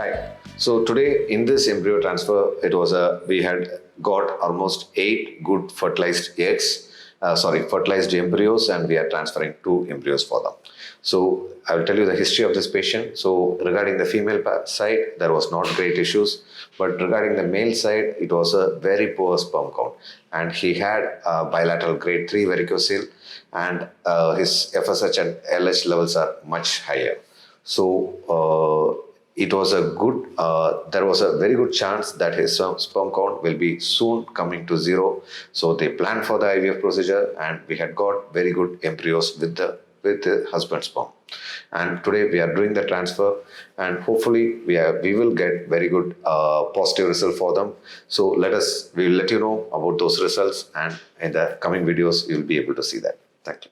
Hi. So today in this embryo transfer, we had got almost 8 good fertilized fertilized embryos, and we are transferring 2 embryos for them. So I will tell you the history of this patient. So regarding the female side, there was not great issues, but regarding the male side, it was a very poor sperm count, and he had bilateral grade 3 varicocele, and his FSH and LH levels are much higher. So it was there was a very good chance that his sperm count will be soon coming to 0. So they planned for the IVF procedure, and we had got very good embryos with the husband's sperm. And today we are doing the transfer, and hopefully we will get very good positive result for them. So we will let you know about those results, and in the coming videos you will be able to see that. Thank you.